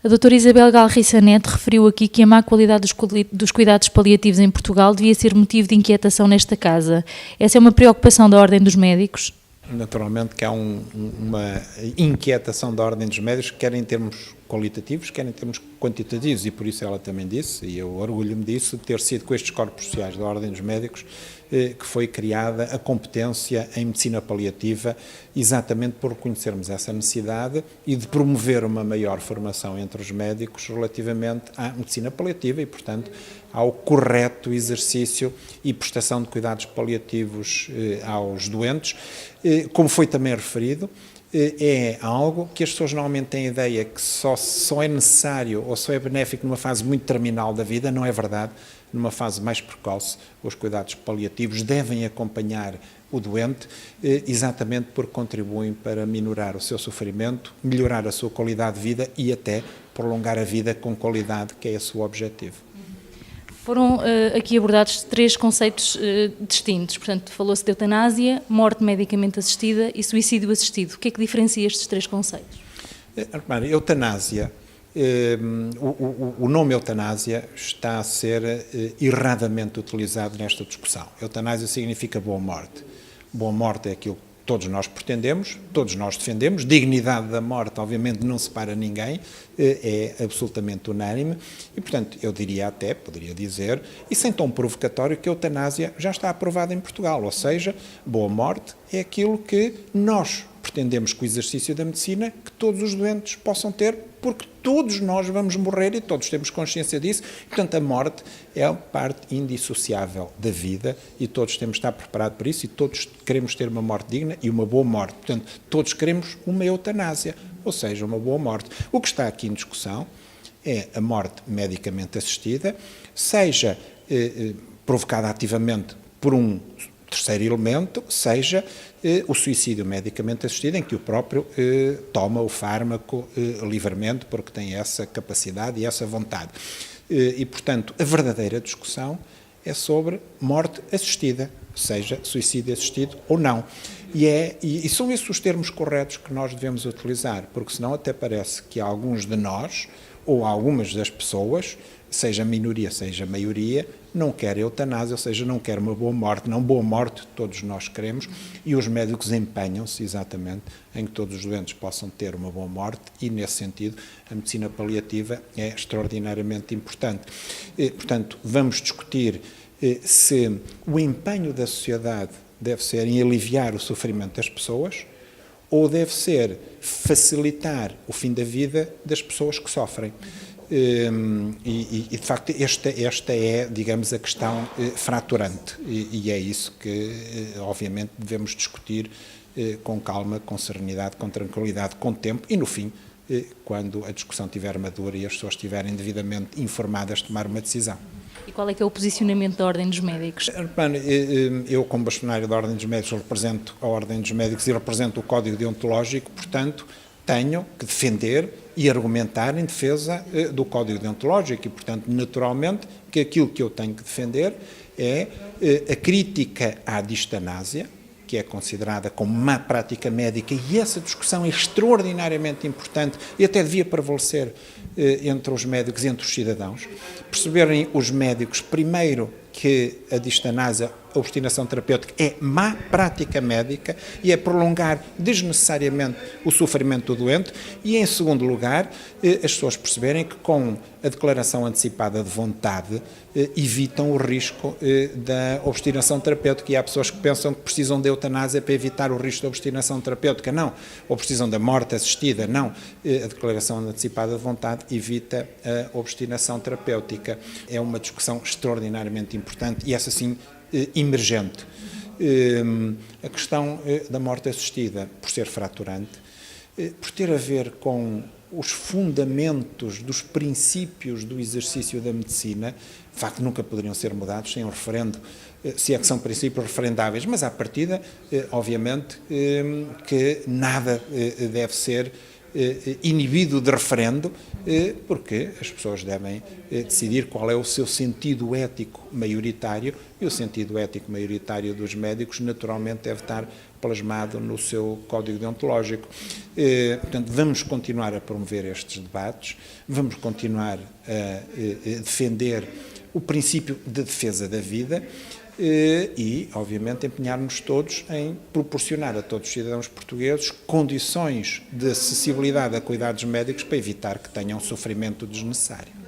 A doutora Isabel Galriça Neto referiu aqui que a má qualidade dos cuidados paliativos em Portugal devia ser motivo de inquietação nesta casa. Essa é uma preocupação da Ordem dos Médicos? Naturalmente que há uma inquietação da Ordem dos Médicos, quer em termos qualitativos, quer em termos quantitativos, e por isso ela também disse, e eu orgulho-me disso, de ter sido com estes corpos sociais da Ordem dos Médicos que foi criada a competência em medicina paliativa, exatamente por reconhecermos essa necessidade e de promover uma maior formação entre os médicos relativamente à medicina paliativa e, portanto, ao correto exercício e prestação de cuidados paliativos aos doentes. Como foi também referido, é algo que as pessoas normalmente têm a ideia que só é necessário ou só é benéfico numa fase muito terminal da vida. Não é verdade. Numa fase mais precoce, os cuidados paliativos devem acompanhar o doente, exatamente porque contribuem para minorar o seu sofrimento, melhorar a sua qualidade de vida e até prolongar a vida com qualidade, que é esse o objetivo. Foram aqui abordados 3 conceitos distintos, portanto, falou-se de eutanásia, morte medicamente assistida e suicídio assistido. O que é que diferencia estes 3 conceitos? Eutanásia, o nome eutanásia está a ser erradamente utilizado nesta discussão. Eutanásia significa boa morte. Boa morte é aquilo que todos nós pretendemos, todos nós defendemos. Dignidade da morte, obviamente, não separa ninguém, é absolutamente unânime e, portanto, eu diria até, poderia dizer, e sem tom provocatório, que a eutanásia já está aprovada em Portugal, ou seja, boa morte é aquilo que nós pretendemos com o exercício da medicina que todos os doentes possam ter, porque todos nós vamos morrer e todos temos consciência disso. Portanto, a morte é parte indissociável da vida e todos temos de estar preparados para isso e todos queremos ter uma morte digna e uma boa morte. Portanto, todos queremos uma eutanásia, ou seja, uma boa morte. O que está aqui em discussão é a morte medicamente assistida, seja provocada ativamente por um terceiro elemento, seja o suicídio medicamente assistido, em que o próprio toma o fármaco livremente, porque tem essa capacidade e essa vontade. E, portanto, a verdadeira discussão é sobre morte assistida, seja suicídio assistido ou não. E são esses os termos corretos que nós devemos utilizar, porque senão até parece que alguns de nós, ou algumas das pessoas, seja minoria, seja maioria, não quer eutanásia, ou seja, não quer uma boa morte. Não, boa morte todos nós queremos e os médicos empenham-se exatamente em que todos os doentes possam ter uma boa morte e, nesse sentido, a medicina paliativa é extraordinariamente importante. Portanto, vamos discutir se o empenho da sociedade deve ser em aliviar o sofrimento das pessoas ou deve ser facilitar o fim da vida das pessoas que sofrem. E de facto esta é, digamos, a questão fraturante e é isso que obviamente devemos discutir com calma, com serenidade, com tranquilidade, com tempo e no fim, quando a discussão estiver madura e as pessoas estiverem devidamente informadas, tomar uma decisão. E qual é que é o posicionamento da Ordem dos Médicos? Eu, como bastonário da Ordem dos Médicos, represento a Ordem dos Médicos e represento o Código Deontológico, portanto, tenho que defender e argumentar em defesa do Código Deontológico e, portanto, naturalmente, que aquilo que eu tenho que defender é a crítica à distanásia, que é considerada como má prática médica, e essa discussão é extraordinariamente importante e até devia prevalecer entre os médicos e entre os cidadãos. Perceberem os médicos, primeiro, que a distanásia, a obstinação terapêutica, é má prática médica e é prolongar desnecessariamente o sofrimento do doente e, em segundo lugar, as pessoas perceberem que com a declaração antecipada de vontade evitam o risco da obstinação terapêutica e há pessoas que pensam que precisam de eutanásia para evitar o risco da obstinação terapêutica. Não. Ou precisam da morte assistida. Não. A declaração antecipada de vontade evita a obstinação terapêutica. É uma discussão extraordinariamente importante e essa sim emergente. A questão da morte assistida, por ser fraturante, por ter a ver com os fundamentos dos princípios do exercício da medicina, de facto nunca poderiam ser mudados sem um referendo, se é que são princípios referendáveis, mas à partida, obviamente, que nada deve ser inibido de referendo, porque as pessoas devem decidir qual é o seu sentido ético maioritário, e o sentido ético maioritário dos médicos naturalmente deve estar plasmado no seu código deontológico. Portanto, vamos continuar a promover estes debates, vamos continuar a defender o princípio de defesa da vida e, obviamente, empenhar-nos todos em proporcionar a todos os cidadãos portugueses condições de acessibilidade a cuidados médicos para evitar que tenham sofrimento desnecessário.